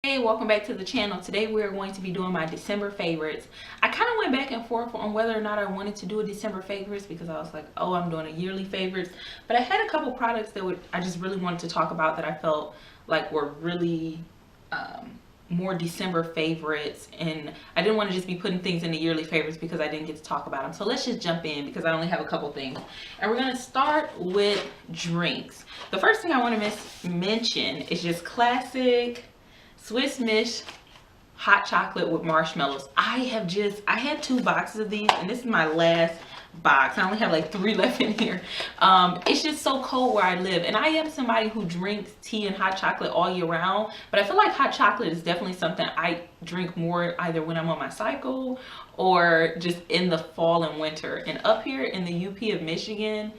Hey, welcome back to the channel. Today we're going to be doing my December favorites. I kind of went back and forth on whether or not I wanted to do a December favorites because I was like, oh, I'm doing a yearly favorites. But I had a couple products that I just really wanted to talk about that I felt like were really more December favorites, and I didn't want to just be putting things in the yearly favorites because I didn't get to talk about them. So let's just jump in because I only have a couple things. And we're going to start with drinks. The first thing I want to mention is just classic Swiss Miss hot chocolate with marshmallows. I had 2 boxes of these, and this is my last box. I only have like 3 left in here. It's just so cold where I live, and I am somebody who drinks tea and hot chocolate all year round, but I feel like hot chocolate is definitely something I drink more either when I'm on my cycle or just in the fall and winter. And up here in the UP of Michigan,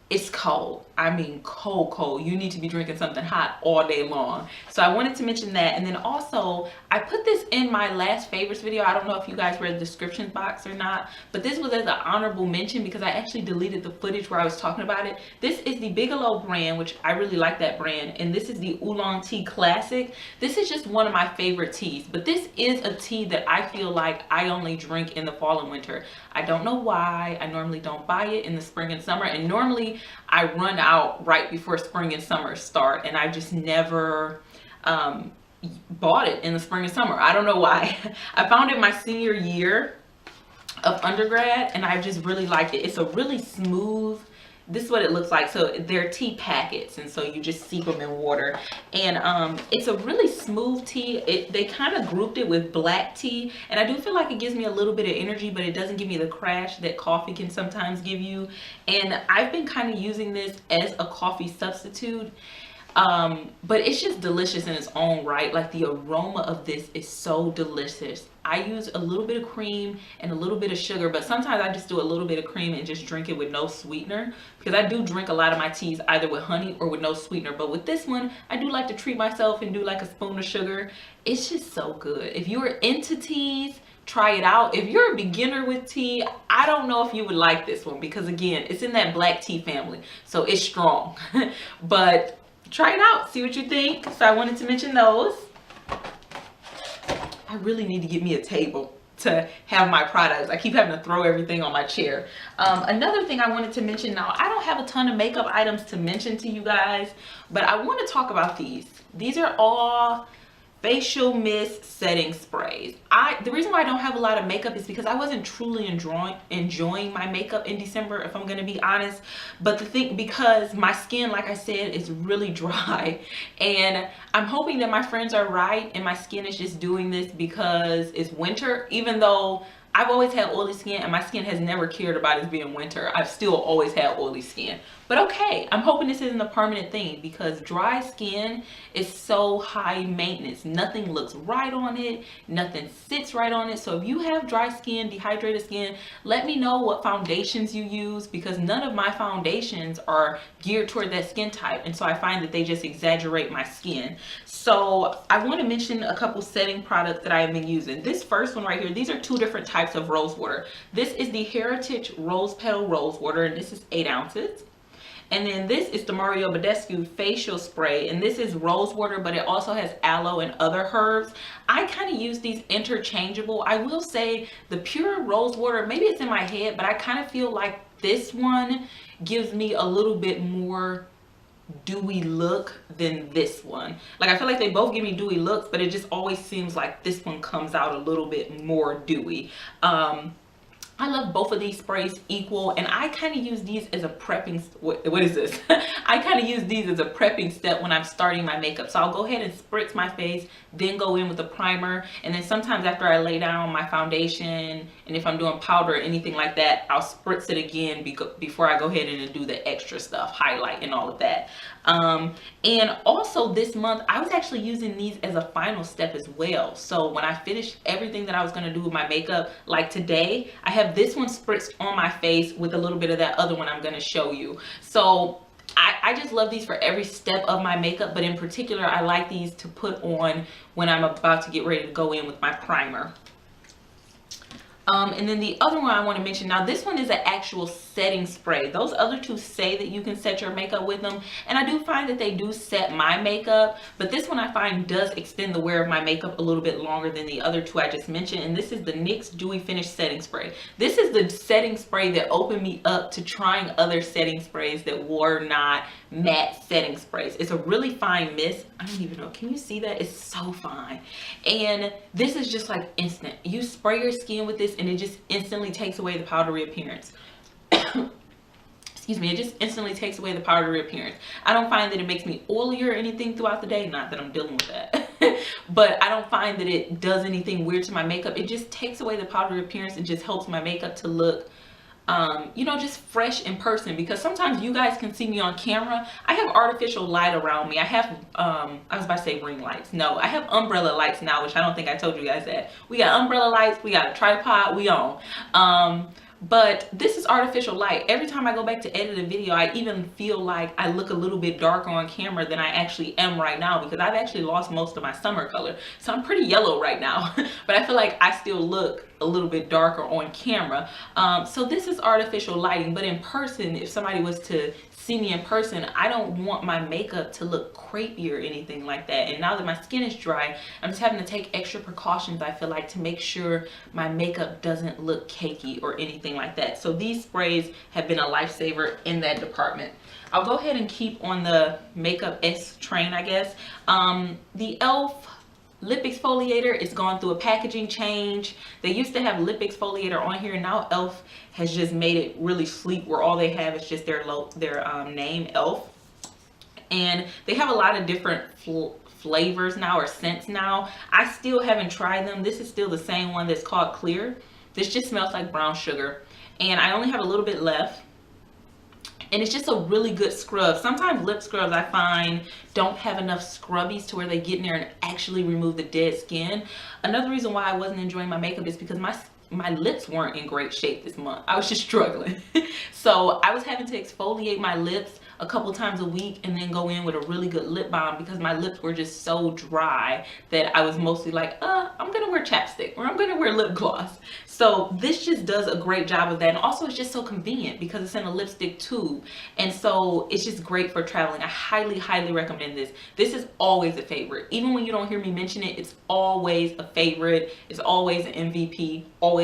it's cold. I mean cold. You need to be drinking something hot all day long. So I wanted to mention that. And then also I put this in my last favorites video. I don't know if you guys read the description box or not, but this was as an honorable mention because I actually deleted the footage where I was talking about it. This is the Bigelow brand, which I really like that brand, and this is the Oolong Tea Classic. This is just one of my favorite teas, but this is a tea that I feel like I only drink in the fall and winter. I don't know why. I normally don't buy it in the spring and summer, and normally I run out right before spring and summer start, and I just never bought it in the spring and summer. I don't know why. I found it my senior year of undergrad, and I just really liked it. It's a really smooth, this is what it looks like. So they're tea packets, and so you just steep them in water, and it's a really smooth tea. They kind of grouped it with black tea, and I do feel like it gives me a little bit of energy, but it doesn't give me the crash that coffee can sometimes give you. And I've been kind of using this as a coffee substitute, but it's just delicious in its own right. Like, the aroma of this is so delicious. I use a little bit of cream and a little bit of sugar, but sometimes I just do a little bit of cream and just drink it with no sweetener, because I do drink a lot of my teas either with honey or with no sweetener. But with this one, I do like to treat myself and do like a spoon of sugar. It's just so good. If you're into teas, try it out. If you're a beginner with tea, I don't know if you would like this one, because again, it's in that black tea family, so it's strong. But try it out, see what you think. So I wanted to mention those. I really need to get me a table to have my products. I keep having to throw everything on my chair. Another thing I wanted to mention, now I don't have a ton of makeup items to mention to you guys, but I want to talk about these. These are all facial mist setting sprays. The reason why I don't have a lot of makeup is because I wasn't truly enjoying my makeup in December, if I'm gonna be honest. But because my skin, like I said, is really dry, and I'm hoping that my friends are right and my skin is just doing this because it's winter, even though I've always had oily skin and my skin has never cared about it being winter. I've still always had oily skin. But okay, I'm hoping this isn't a permanent thing, because dry skin is so high maintenance. Nothing looks right on it. Nothing sits right on it. So if you have dry skin, dehydrated skin, let me know what foundations you use, because none of my foundations are geared toward that skin type. And so I find that they just exaggerate my skin. So I want to mention a couple setting products that I have been using. This first one right here, these are 2 different types of rose water. This is the Heritage Rose Petal Rose Water, and this is 8 ounces. And then this is the Mario Badescu facial spray, and this is rose water, but it also has aloe and other herbs. I kind of use these interchangeable. I will say the pure rose water, maybe it's in my head, but I kind of feel like this one gives me a little bit more dewy look than this one. Like, I feel like they both give me dewy looks, but it just always seems like this one comes out a little bit more dewy. I love both of these sprays equal, and I kind of use these as a prepping, what is this? I kind of use these as a prepping step when I'm starting my makeup. So I'll go ahead and spritz my face, then go in with a primer, and then sometimes after I lay down my foundation, and if I'm doing powder or anything like that, I'll spritz it again before I go ahead and do the extra stuff, highlight and all of that. And also this month, I was actually using these as a final step as well. So when I finished everything that I was going to do with my makeup, like today, I have this one spritzed on my face with a little bit of that other one I'm going to show you. So I just love these for every step of my makeup, but in particular, I like these to put on when I'm about to get ready to go in with my primer. And then the other one I want to mention, now this one is an actual setting spray. Those other two say that you can set your makeup with them, and I do find that they do set my makeup, but this one I find does extend the wear of my makeup a little bit longer than the other two I just mentioned. And this is the NYX Dewy Finish Setting Spray. This is the setting spray that opened me up to trying other setting sprays that were not matte setting sprays. It's a really fine mist. I don't even know, can you see that? It's so fine. And this is just like instant. You spray your skin with this and it just instantly takes away the powdery appearance. Excuse me, it just instantly takes away the powdery appearance. I don't find that it makes me oily or anything throughout the day. Not that I'm dealing with that. But I don't find that it does anything weird to my makeup. It just takes away the powdery appearance. It just helps my makeup to look you know, just fresh in person, because sometimes you guys can see me on camera. I have artificial light around me. I have I was about to say ring lights. No, I have umbrella lights now, which I don't think I told you guys that. We got umbrella lights, we got a tripod, we on. But this is artificial light. Every time I go back to edit a video, I even feel like I look a little bit darker on camera than I actually am right now, because I've actually lost most of my summer color. So I'm pretty yellow right now, but I feel like I still look a little bit darker on camera. So this is artificial lighting, but in person, if somebody was to see me in person, I don't want my makeup to look crepey or anything like that. And now that my skin is dry, I'm just having to take extra precautions, I feel like, to make sure my makeup doesn't look cakey or anything like that. So these sprays have been a lifesaver in that department. I'll go ahead and keep on the makeup S train, I guess. The e.l.f. lip exfoliator is gone through a packaging change. They used to have lip exfoliator on here, and now e.l.f. has just made it really sleek, where all they have is just their name, e.l.f. And they have a lot of different flavors now, or scents now. I still haven't tried them. This is still the same one that's called Clear. This just smells like brown sugar, and I only have a little bit left. And it's just a really good scrub. Sometimes lip scrubs, I find, don't have enough scrubbies to where they get in there and actually remove the dead skin. Another reason why I wasn't enjoying my makeup is because my lips weren't in great shape this month. I was just struggling. So I was having to exfoliate my lips a couple times a week and then go in with a really good lip balm, because my lips were just so dry that I was mostly like, I'm gonna wear chapstick, or I'm gonna wear lip gloss. So this just does a great job of that. And also it's just so convenient because it's in a lipstick tube, and so it's just great for traveling. I highly recommend this. This is always a favorite. Even when you don't hear me mention it, it's always a favorite. It's always an MVP. Always.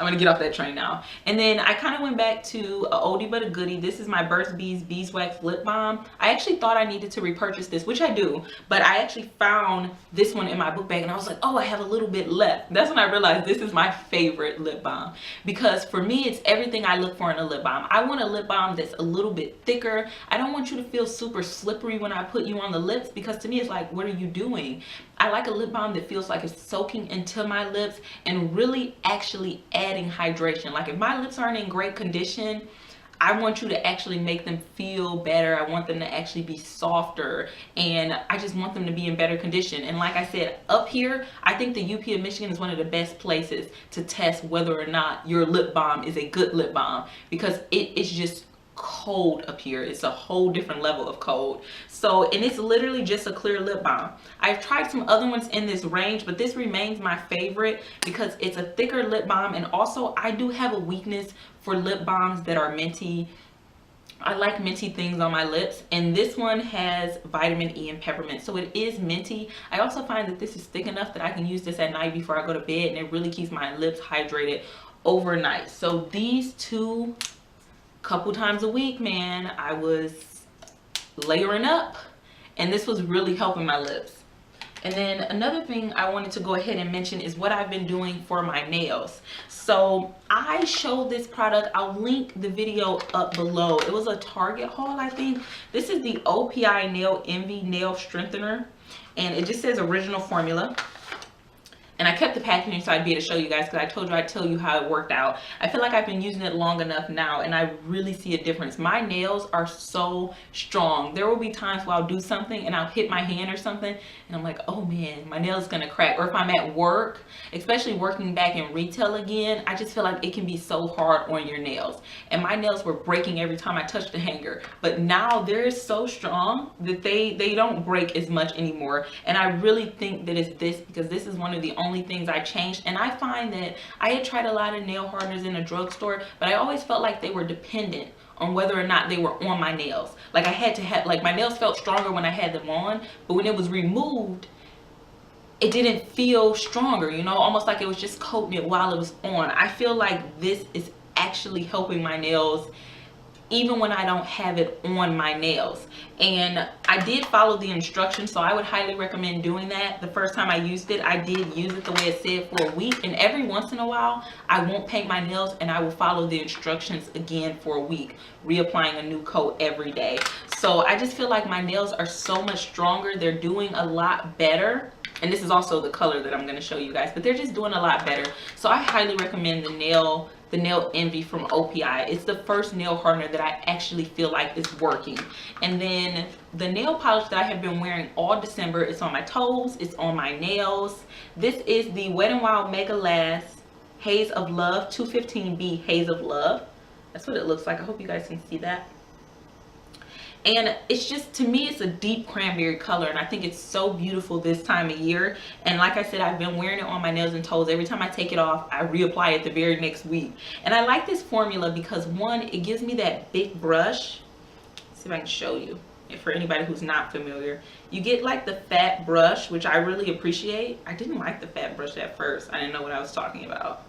I'm gonna get off that train now. And then I kind of went back to a oldie but a goodie. This is my Burts Bees Beeswax Lip Balm. I actually thought I needed to repurchase this, which I do, but I actually found this one in my book bag and I was like, oh, I have a little bit left. That's when I realized this is my favorite lip balm, because for me, it's everything I look for in a lip balm. I want a lip balm that's a little bit thicker. I don't want you to feel super slippery when I put you on the lips, because to me, it's like, what are you doing? I like a lip balm that feels like it's soaking into my lips and really actually adding hydration. Like if my lips aren't in great condition, I want you to actually make them feel better. I want them to actually be softer, and I just want them to be in better condition. And like I said, up here, I think the UP of Michigan is one of the best places to test whether or not your lip balm is a good lip balm, because it is just cold up here. It's a whole different level of cold. So, and it's literally just a clear lip balm. I've tried some other ones in this range, but this remains my favorite because it's a thicker lip balm. And also I do have a weakness for lip balms that are minty. I like minty things on my lips, and this one has vitamin E and peppermint, so it is minty. I also find that this is thick enough that I can use this at night before I go to bed, and it really keeps my lips hydrated overnight. So these two, couple times a week, man, I was layering up, and this was really helping my lips. And then another thing I wanted to go ahead and mention is what I've been doing for my nails. So I showed this product. I'll link the video up below. It was a Target haul, I think. This is the OPI Nail Envy Nail Strengthener, and it just says original formula. And I kept the packaging so I'd be able to show you guys, because I told you I'd tell you how it worked out. I feel like I've been using it long enough now, and I really see a difference. My nails are so strong. There will be times where I'll do something and I'll hit my hand or something, and I'm like, oh man, my nail is gonna crack. Or if I'm at work, especially working back in retail again, I just feel like it can be so hard on your nails. And my nails were breaking every time I touched the hanger. But now they're so strong that they don't break as much anymore. And I really think that it's this, because this is one of the only only things I changed. And I find that I had tried a lot of nail hardeners in a drugstore, but I always felt like they were dependent on whether or not they were on my nails. Like I had to have, like my nails felt stronger when I had them on, but when it was removed, it didn't feel stronger, you know, almost like it was just coating it while it was on. I feel like this is actually helping my nails even when I don't have it on my nails. And I did follow the instructions, so I would highly recommend doing that. The first time I used it, I did use it the way it said for a week, and every once in a while I won't paint my nails and I will follow the instructions again for a week, reapplying a new coat every day. So I just feel like my nails are so much stronger. They're doing a lot better. And this is also the color that I'm going to show you guys, but they're just doing a lot better. So I highly recommend the Nail Envy from OPI. It's the first nail hardener that I actually feel like is working. And then the nail polish that I have been wearing all December, it's on my toes, it's on my nails. This is the Wet n Wild Mega Last Haze of Love 215B Haze of Love. That's what it looks like. I hope you guys can see that. And it's just, to me, it's a deep cranberry color, and I think it's so beautiful this time of year. And like I said, I've been wearing it on my nails and toes. Every time I take it off, I reapply it the very next week. And I like this formula because, one, it gives me that big brush. Let's see if I can show you. And for anybody who's not familiar, you get like the fat brush, which I really appreciate. I didn't like the fat brush at first. I didn't know what I was talking about.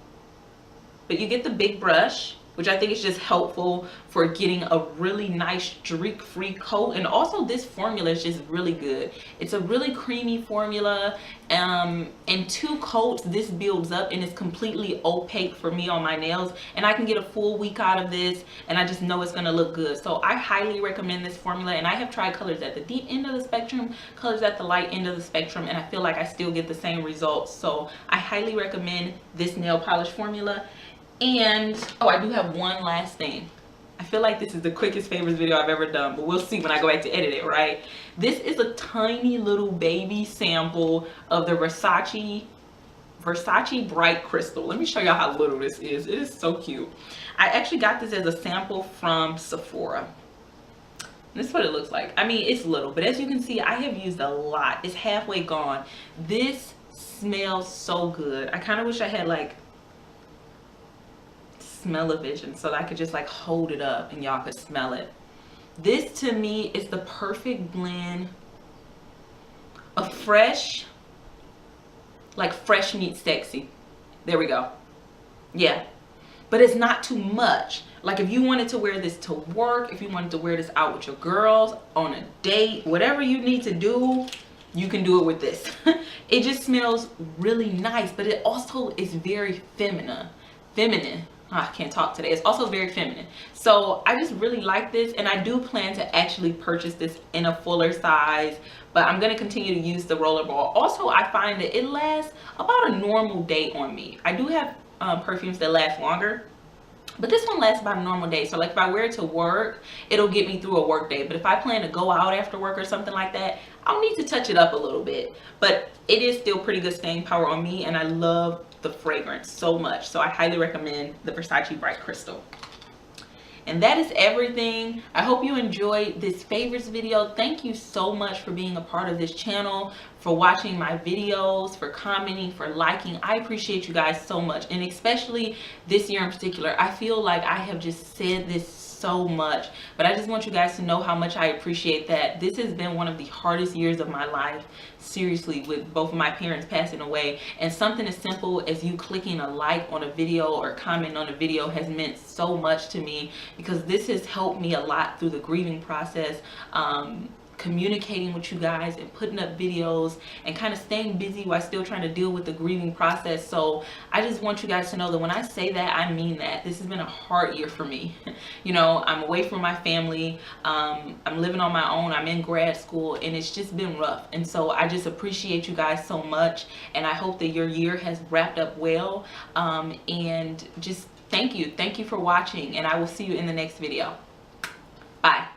But you get the big brush, which I think is just helpful for getting a really nice streak-free coat. And also this formula is just really good. It's a really creamy formula. In 2 coats, this builds up and it's completely opaque for me on my nails. And I can get a full week out of this, and I just know it's gonna look good. So I highly recommend this formula, and I have tried colors at the deep end of the spectrum, colors at the light end of the spectrum, and I feel like I still get the same results. So I highly recommend this nail polish formula. And oh, I do have one last thing. I feel like this is the quickest favorites video I've ever done, but we'll see when I go back to edit it, right? This is a tiny little baby sample of the Versace Bright Crystal. Let me show y'all how little this is. It is so cute. I actually got this as a sample from Sephora. This is what it looks like. I mean, it's little, but as you can see, I have used a lot. It's halfway gone. This smells so good. I kind of wish I had like smell-o-vision so that I could just like hold it up and y'all could smell it. This to me is the perfect blend of fresh, like fresh meets sexy. There we go. Yeah, but it's not too much. Like if you wanted to wear this to work, if you wanted to wear this out with your girls, on a date, whatever you need to do, you can do it with this. It just smells really nice, but it also is very feminine. I can't talk today. It's also very feminine. So I just really like this, and I do plan to actually purchase this in a fuller size, but I'm going to continue to use the rollerball. Also, I find that it lasts about a normal day on me. I do have perfumes that last longer, but this one lasts about a normal day. So like if I wear it to work, it'll get me through a work day. But if I plan to go out after work or something like that, I'll need to touch it up a little bit. But it is still pretty good staying power on me, and I love the fragrance so much. So I highly recommend the Versace Bright Crystal. And that is everything. I hope you enjoyed this favorites video. Thank you so much for being a part of this channel, for watching my videos, for commenting, for liking. I appreciate you guys so much, and especially this year in particular. I feel like I have just said this so much, but I just want you guys to know how much I appreciate that. This has been one of the hardest years of my life, seriously, with both of my parents passing away, and something as simple as you clicking a like on a video or comment on a video has meant so much to me, because this has helped me a lot through the grieving process, communicating with you guys and putting up videos and kind of staying busy while still trying to deal with the grieving process. So I just want you guys to know that when I say that, I mean that. This has been a hard year for me. You know, I'm away from my family, I'm living on my own, I'm in grad school, and it's just been rough. And so I just appreciate you guys so much, and I hope that your year has wrapped up well, and just thank you for watching, and I will see you in the next video. Bye.